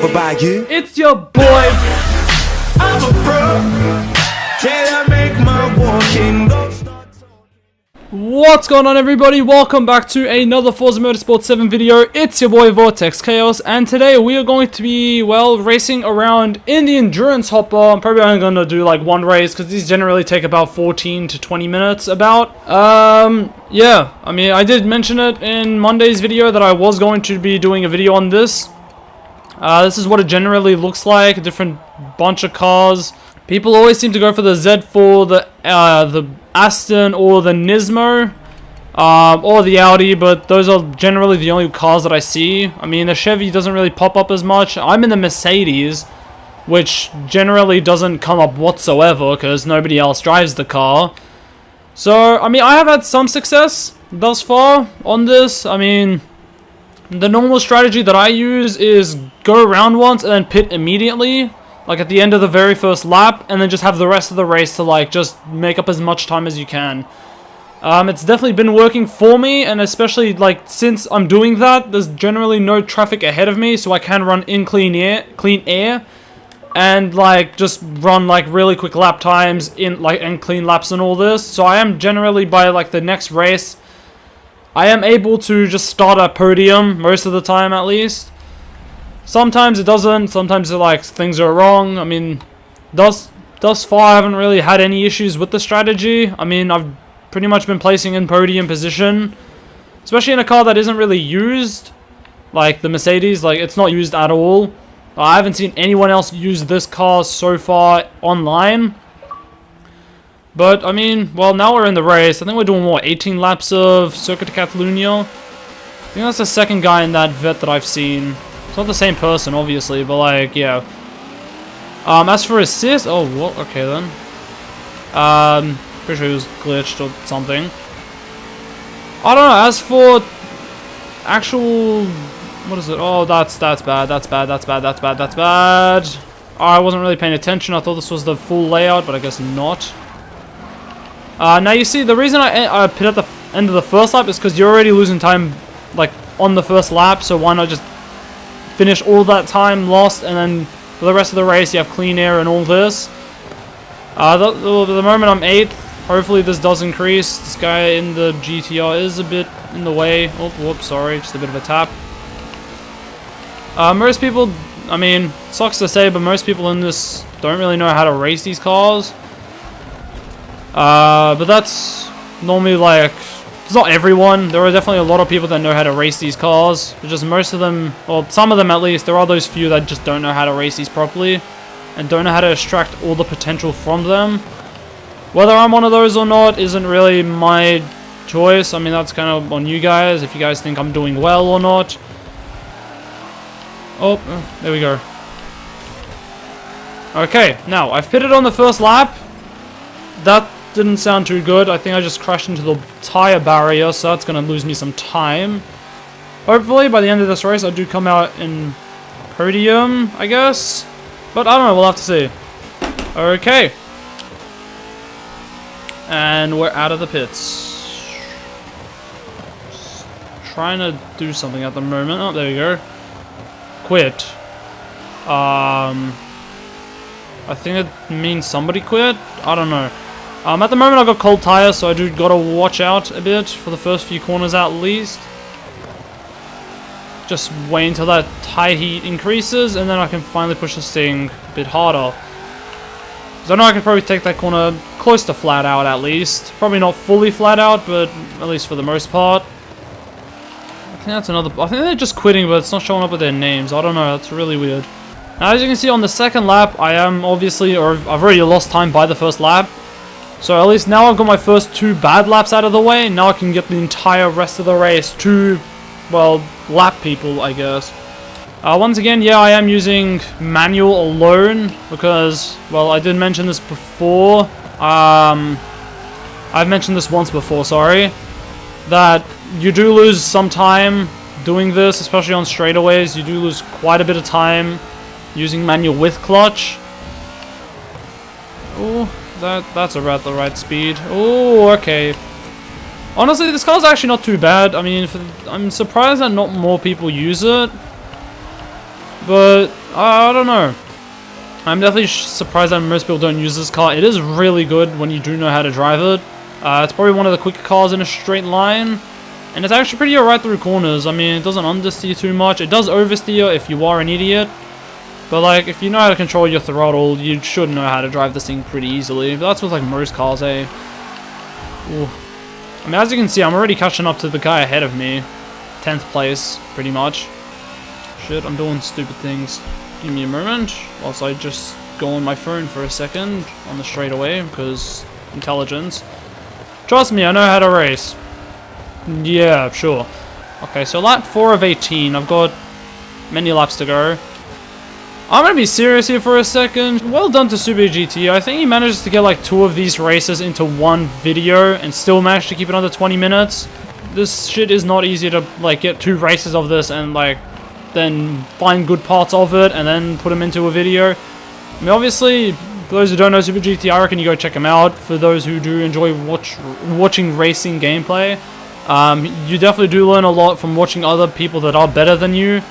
over by you. It's your boy. I'm a pro. Can I make my walking go? What's going on, everybody? Welcome back to another Forza Motorsport 7 video. It's your boy Vortex Chaos, and today we are going to be, well, racing around in the endurance hopper. I'm probably only going to do like one race because these generally take about 14 to 20 minutes about. Yeah, I mean, I did mention it in Monday's video that I was going to be doing a video on this. This is what it generally looks like, a different bunch of cars. People always seem to go for the Z4, the Aston, or the Nismo, or the Audi, but those are generally the only cars that I see. I mean, the Chevy doesn't really pop up as much. I'm in the Mercedes, which generally doesn't come up whatsoever because nobody else drives the car. So, I mean, I have had some success thus far on this. I mean, the normal strategy that I use is go around once and then pit immediately, like at the end of the very first lap, and then just have the rest of the race to like just make up as much time as you can. It's definitely been working for me, and especially like since I'm doing that, there's generally no traffic ahead of me, so I can run in clean air, and like just run like really quick lap times in like and clean laps and all this. So I am generally, by like the next race, I am able to just start a podium most of the time at least. Sometimes it doesn't, sometimes like things are wrong. I mean, thus far I haven't really had any issues with the strategy. I mean, I've pretty much been placing in podium position, especially in a car that isn't really used, like the Mercedes. Like, it's not used at all. I haven't seen anyone else use this car so far online. But, I mean, well, now we're in the race. I think we're doing, what, 18 laps of Circuit de Catalunya? I think that's the second guy in that vet that I've seen. It's not the same person, obviously, but, like, yeah. As for assist... Oh, what? Okay, then. Pretty sure he was glitched or something. I don't know. As for actual... What is it? Oh, that's bad. That's bad. I wasn't really paying attention. I thought this was the full layout, but I guess not. Now, you see, the reason I pit at the end of the first lap is because you're already losing time, like, on the first lap, so why not just finish all that time lost, and then for the rest of the race you have clean air and all this. The moment I'm 8th, hopefully this does increase. This guy in the GTR is a bit in the way. Oh, whoops, sorry, just a bit of a tap. Most people, I mean, sucks to say, but most people in this don't really know how to race these cars. But that's normally like... It's not everyone. There are definitely a lot of people that know how to race these cars. But just most of them, or some of them at least, there are those few that just don't know how to race these properly and don't know how to extract all the potential from them. Whether I'm one of those or not isn't really my choice. I mean, that's kind of on you guys, if you guys think I'm doing well or not. Oh, there we go. Okay, now, I've pitted on the first lap. That didn't sound too good. I think I just crashed into the tire barrier, so that's going to lose me some time. Hopefully, by the end of this race, I do come out in podium, I guess. But I don't know, we'll have to see. Okay. And we're out of the pits. Just trying to do something at the moment. Oh, there we go. Quit. I think it means somebody quit. I don't know. At the moment I've got cold tires, so I do gotta watch out a bit for the first few corners at least. Just wait until that tire heat increases, and then I can finally push this thing a bit harder. Because I know I could probably take that corner close to flat out at least. Probably not fully flat out, but at least for the most part. I think that's another... I think they're just quitting, but it's not showing up with their names. I don't know, that's really weird. Now, as you can see on the second lap, I am obviously... Or I've already lost time by the first lap. So at least now I've got my first 2 bad laps out of the way, and now I can get the entire rest of the race to, well, lap people, I guess. Once again, yeah, I am using manual alone, because, well, I did mention this before. I've mentioned this once before, sorry. That you do lose some time doing this, especially on straightaways. You do lose quite a bit of time using manual with clutch. Oh. That's about the right speed. Oh, okay. Honestly, this car's actually not too bad. I mean, I'm surprised that not more people use it. But I don't know. I'm definitely surprised that most people don't use this car. It is really good when you do know how to drive it. It's probably one of the quicker cars in a straight line. And it's actually pretty alright through corners. I mean, it doesn't understeer too much. It does oversteer if you are an idiot. But like, if you know how to control your throttle, you should know how to drive this thing pretty easily. But that's with like most cars, eh? Ooh. I mean, as you can see, I'm already catching up to the guy ahead of me. 10th place, pretty much. Shit, I'm doing stupid things. Give me a moment, whilst I just go on my phone for a second on the straightaway, because intelligence. Trust me, I know how to race. Yeah, sure. Okay, so lap 4 of 18. I've got many laps to go. I'm gonna be serious here for a second. Well done to Super GT. I think he manages to get like 2 of these races into one video and still managed to keep it under 20 minutes. This shit is not easy to like get 2 races of this and like then find good parts of it and then put them into a video. I mean, obviously, for those who don't know Super GT, I reckon you go check him out. For those who do enjoy watching racing gameplay, you definitely do learn a lot from watching other people that are better than you.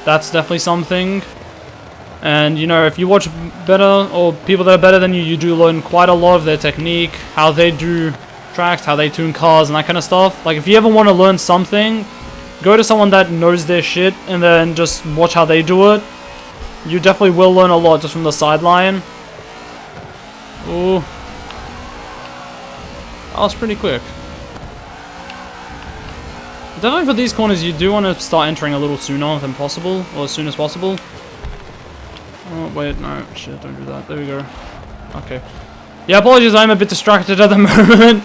That's definitely something. And, you know, if you watch better, or people that are better than you, you do learn quite a lot of their technique, how they do tracks, how they tune cars, and that kind of stuff. Like, if you ever want to learn something, go to someone that knows their shit, and then just watch how they do it. You definitely will learn a lot just from the sideline. Ooh. That was pretty quick. Definitely for these corners, you do want to start entering a little sooner than possible, or as soon as possible. Oh, wait, no, shit, don't do that. There we go. Okay. Yeah, apologies, I'm a bit distracted at the moment.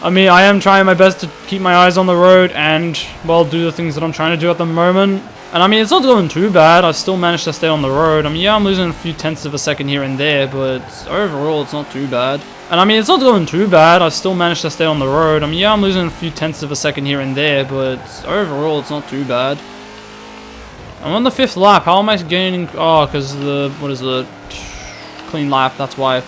I mean, I am trying my best to keep my eyes on the road and, well, do the things that I'm trying to do at the moment. And I mean, it's not going too bad. I still managed to stay on the road. I mean, yeah, I'm losing a few tenths of a second here and there, but overall, it's not too bad. And I mean, it's not going too bad. I still managed to stay on the road. I mean, yeah, I'm losing a few tenths of a second here and there, but overall, it's not too bad. I'm on the 5th lap. How am I gaining? Oh, because the, what is it? Clean lap, that's why.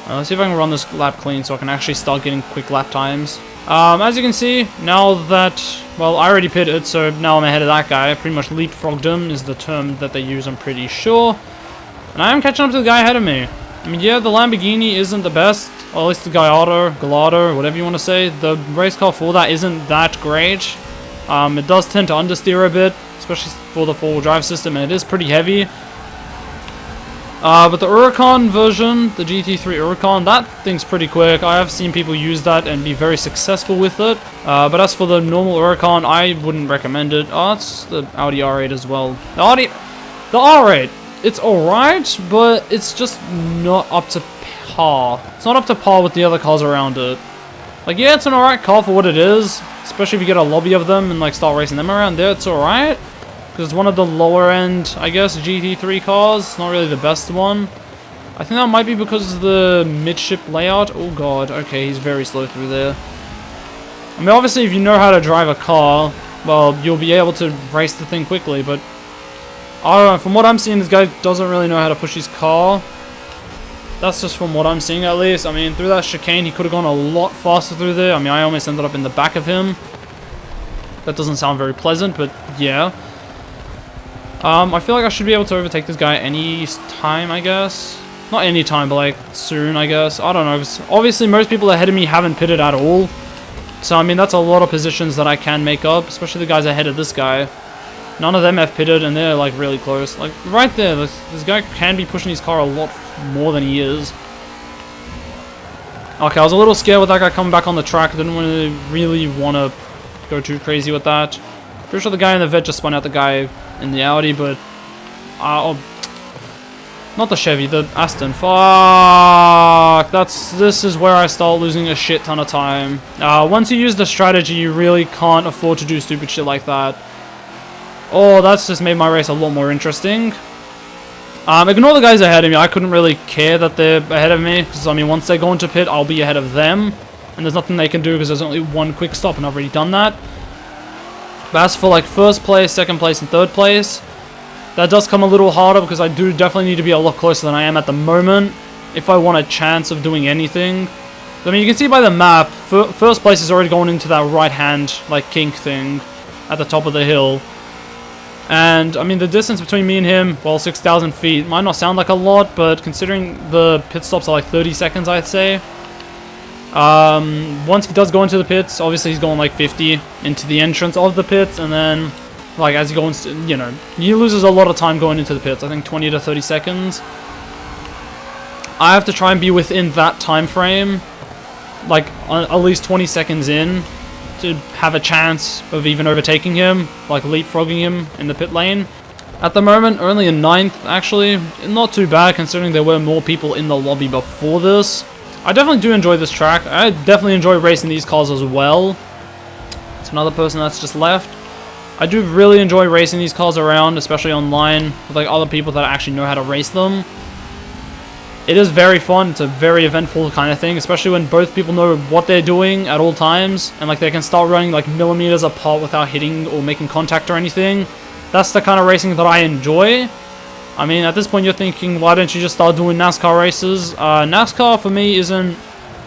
Let's see if I can run this lap clean so I can actually start getting quick lap times. As you can see, now that, well, I already pitted, so now I'm ahead of that guy. I pretty much leapfrogged him is the term that they use, I'm pretty sure. And I am catching up to the guy ahead of me. I mean, yeah, the Lamborghini isn't the best, or at least the Gallardo, whatever you want to say. The race car for that isn't that great. It does tend to understeer a bit, especially for the 4-wheel drive system, and it is pretty heavy. But the Huracan version, the GT3 Huracan, that thing's pretty quick. I have seen people use that and be very successful with it. But as for the normal Huracan, I wouldn't recommend it. Oh, it's the Audi R8 as well. The R8, it's alright, but it's just not up to par. It's not up to par with the other cars around it. Like, yeah, it's an alright car for what it is, especially if you get a lobby of them and like start racing them around there, it's alright. Because it's one of the lower end, I guess, GT3 cars. It's not really the best one. I think that might be because of the midship layout. Oh god, okay, he's very slow through there. I mean, obviously, if you know how to drive a car, well, you'll be able to race the thing quickly, but I don't know, from what I'm seeing, this guy doesn't really know how to push his car. That's just from what I'm seeing, at least. I mean, through that chicane, he could have gone a lot faster through there. I mean, I almost ended up in the back of him. That doesn't sound very pleasant, but yeah. I feel like I should be able to overtake this guy any time, I guess. Not any time, but like soon, I guess. I don't know. Obviously, most people ahead of me haven't pitted at all. So, I mean, that's a lot of positions that I can make up, especially the guys ahead of this guy. None of them have pitted, and they're like really close. Like right there, this guy can be pushing his car a lot more than he is. Okay, I was a little scared with that guy coming back on the track. I didn't really want to go too crazy with that. Pretty sure the guy in the vet just spun out the guy in the Audi, but not the Chevy, the Aston. Fuck, this is where I start losing a shit ton of time. Once you use the strategy, you really can't afford to do stupid shit like that. Oh, that's just made my race a lot more interesting. Ignore the guys ahead of me. I couldn't really care that they're ahead of me, because I mean, once they go into pit, I'll be ahead of them, and there's nothing they can do because there's only one quick stop, and I've already done that. But as for like first place, second place, and third place, that does come a little harder because I do definitely need to be a lot closer than I am at the moment if I want a chance of doing anything. I mean, you can see by the map, first place is already going into that right hand like kink thing at the top of the hill. And, I mean, the distance between me and him, well, 6,000 feet, might not sound like a lot, but considering the pit stops are like 30 seconds, I'd say. Once he does go into the pits, obviously he's going like 50 into the entrance of the pits, and then, like, as he goes, you know, he loses a lot of time going into the pits, I think 20 to 30 seconds. I have to try and be within that time frame, like, at least 20 seconds in, to have a chance of even overtaking him, like leapfrogging him in the pit lane. At the moment, only in 9th, actually. Not too bad, considering there were more people in the lobby before this. I definitely do enjoy this track. I definitely enjoy racing these cars as well. It's another person that's just left. I do really enjoy racing these cars around, especially online, with like other people that actually know how to race them. It is very fun. It's a very eventful kind of thing, especially when both people know what they're doing at all times, and like they can start running like millimeters apart without hitting or making contact or anything. That's the kind of racing that I enjoy. I mean, at this point you're thinking, why don't you just start doing NASCAR races? NASCAR for me isn't...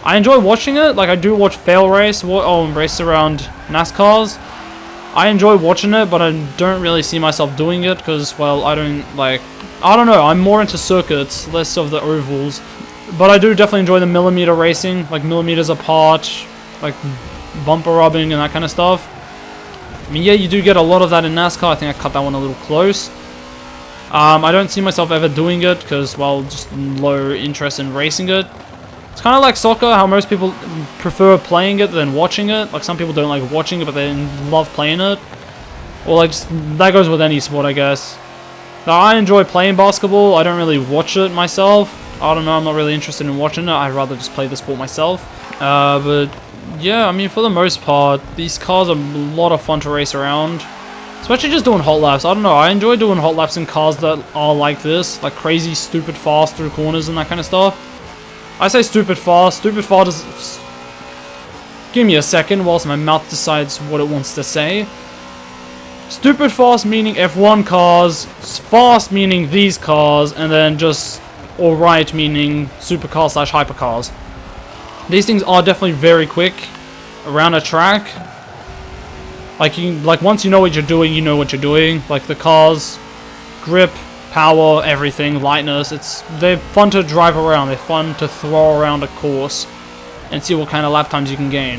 I enjoy watching it. Like, I do watch fail race, race around NASCARs. I enjoy watching it, but I don't really see myself doing it because, well, I don't know, I'm more into circuits, less of the ovals. But I do definitely enjoy the millimeter racing, like millimeters apart, like bumper rubbing and that kind of stuff. I mean, yeah, you do get a lot of that in NASCAR. I think I cut that one a little close. I don't see myself ever doing it because, well, just low interest in racing it. It's kind of like soccer, how most people prefer playing it than watching it. Like, some people don't like watching it, but they love playing it. Or, like, just, that goes with any sport, I guess. Now, I enjoy playing basketball. I don't really watch it myself. I don't know, I'm not really interested in watching it. I'd rather just play the sport myself. But, yeah, I mean, for the most part, these cars are a lot of fun to race around. Especially just doing hot laps. I don't know, I enjoy doing hot laps in cars that are like this. Like crazy, stupid fast through corners and that kind of stuff. I say stupid fast. Stupid fast is... Give me a second whilst my mouth decides what it wants to say. Stupid fast meaning F1 cars. Fast meaning these cars. And then just alright meaning supercars / hypercars. These things are definitely very quick around a track. Like once you know what you're doing, you know what you're doing. Like the cars, grip, power, everything, lightness. They're fun to drive around. They're fun to throw around a course and see what kind of lap times you can gain.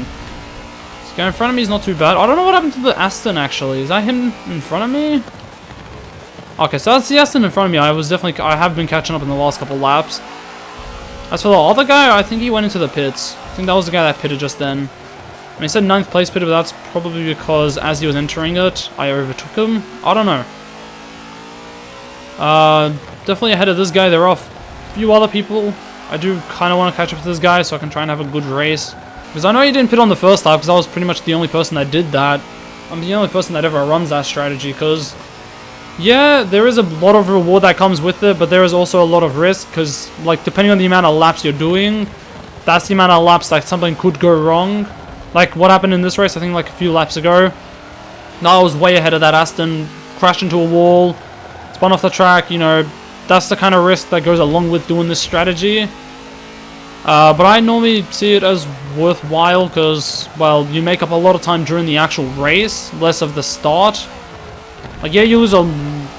This guy in front of me is not too bad. I don't know what happened to the Aston actually. Is that him in front of me? Okay, so that's the Aston in front of me. I have been catching up in the last couple laps. As for the other guy, I think he went into the pits. I think that was the guy that pitted just then. I mean, he said 9th place pitted, but that's probably because as he was entering it, I overtook him. I don't know. Definitely ahead of this guy. There are a few other people. I do kind of want to catch up to this guy so I can try and have a good race. Because I know he didn't pit on the first lap because I was pretty much the only person that did that. I'm the only person that ever runs that strategy because... Yeah, there is a lot of reward that comes with it, but there is also a lot of risk because, like, depending on the amount of laps you're doing, that's the amount of laps that something could go wrong. Like what happened in this race, I think like a few laps ago. Now I was way ahead of that Aston, crashed into a wall, spun off the track, you know, that's the kind of risk that goes along with doing this strategy. But I normally see it as worthwhile because, well, you make up a lot of time during the actual race, less of the start. Like, yeah, you lose a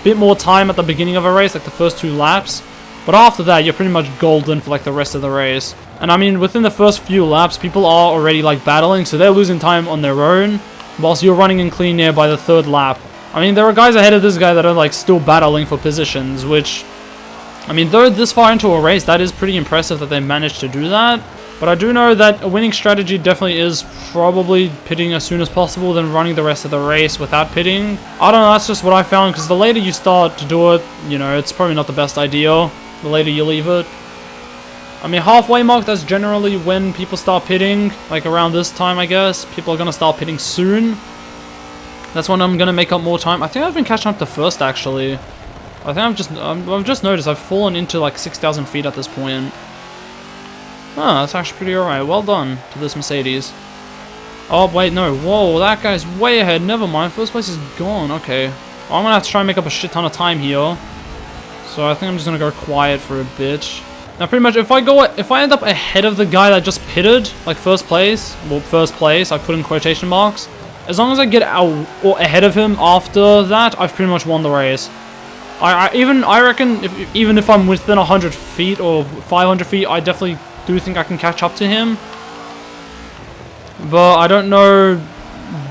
bit more time at the beginning of a race, like the first 2 laps. But after that, you're pretty much golden for like the rest of the race. And I mean, within the first few laps, people are already like battling, so they're losing time on their own, whilst you're running in clean air by the 3rd lap. I mean, there are guys ahead of this guy that are like still battling for positions, which, I mean, though this far into a race, that is pretty impressive that they managed to do that. But I do know that a winning strategy definitely is probably pitting as soon as possible than running the rest of the race without pitting. I don't know, that's just what I found, because the later you start to do it, you know, it's probably not the best idea. The later you leave it. I mean, halfway mark, that's generally when people start pitting. Like around this time, I guess. People are going to start pitting soon. That's when I'm going to make up more time. I think I've been catching up to first, actually. I think I've just noticed I've fallen into like 6,000 feet at this point. Oh, that's actually pretty alright. Well done to this Mercedes. Oh, wait, no. Whoa, that guy's way ahead. Never mind. First place is gone. Okay. Well, I'm going to have to try and make up a shit ton of time here. So I think I'm just going to go quiet for a bit. Now, pretty much, if I end up ahead of the guy that just pitted, like first place, I put in quotation marks. as long as I get out or ahead of him after that, I've pretty much won the race. I reckon even if I'm within 100 feet or 500 feet, I definitely do think I can catch up to him. But I don't know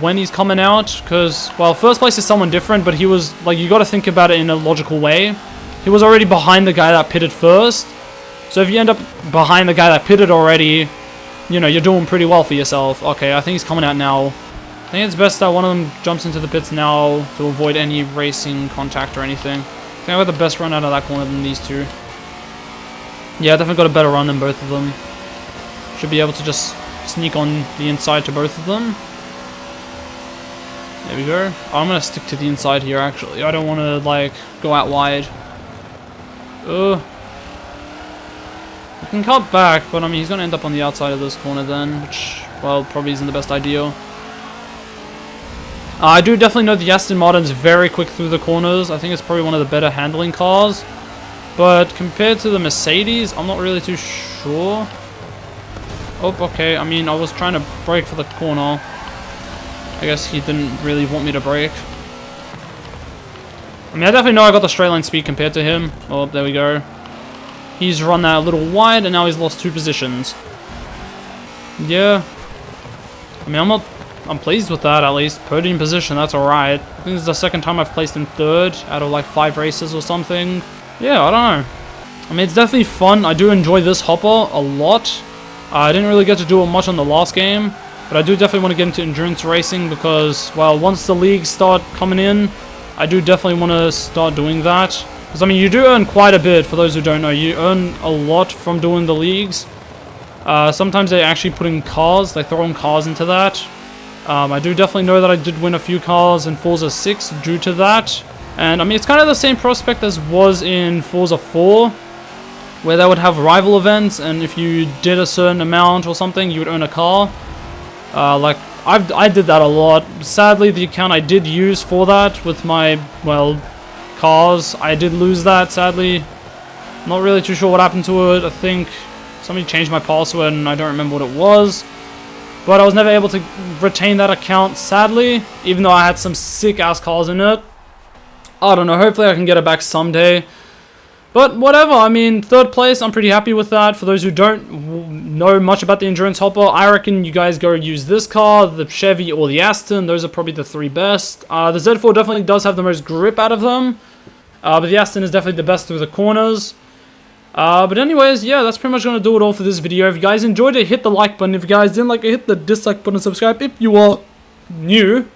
when he's coming out, because, well, first place is someone different, but he was, like, you got to think about it in a logical way. He was already behind the guy that pitted first. So if you end up behind the guy that pitted already, you know, you're doing pretty well for yourself. Okay, I think he's coming out now. I think it's best that one of them jumps into the pits now to avoid any racing contact or anything. I think I got the best run out of that corner than these two. Yeah, I definitely got a better run than both of them. Should be able to just sneak on the inside to both of them. There we go. I'm going to stick to the inside here, actually. I don't want to, like, go out wide. You can cut back, but, I mean, he's going to end up on the outside of this corner then, which, well, probably isn't the best idea. I do definitely know the Aston Martin's very quick through the corners. I think it's probably one of the better handling cars. But compared to the Mercedes, I'm not really too sure. Oh, okay. I mean, I was trying to brake for the corner. I guess he didn't really want me to brake. I mean, I definitely know I got the straight line speed compared to him. Oh, there we go. He's run that a little wide, and now he's lost 2 positions. Yeah. I mean, I'm pleased with that, at least. Podium position, that's alright. I think this is the second time I've placed in 3rd out of like 5 races or something. Yeah, I don't know. I mean, it's definitely fun. I do enjoy this hopper a lot. I didn't really get to do it much on the last game, but I do definitely want to get into endurance racing because, well, once the leagues start coming in, I do definitely want to start doing that. Because, I mean, you do earn quite a bit, for those who don't know. You earn a lot from doing the leagues. Sometimes they actually put in cars. They throw in cars into that. I do definitely know that I did win a few cars in Forza 6 due to that. And, I mean, it's kind of the same prospect as was in Forza 4, where they would have rival events, and if you did a certain amount or something, you would earn a car. Like, I did that a lot. Sadly, the account I did use for that with my, well, cars, I did lose that, sadly. Not really too sure what happened to it. I think somebody changed my password and I don't remember what it was. But I was never able to retain that account, sadly, even though I had some sick-ass cars in it. I don't know, hopefully I can get it back someday. But whatever, I mean, 3rd place, I'm pretty happy with that. For those who don't know much about the Endurance Hopper, I reckon you guys go use this car, the Chevy, or the Aston. Those are probably the 3 best. The Z4 definitely does have the most grip out of them. But the Aston is definitely the best through the corners. But anyways, yeah, that's pretty much going to do it all for this video. If you guys enjoyed it, hit the like button. If you guys didn't like it, hit the dislike button and subscribe if you are new.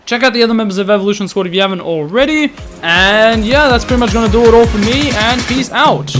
Check out the other members of Evolution Squad if you haven't already. And yeah, that's pretty much going to do it all for me, and peace out.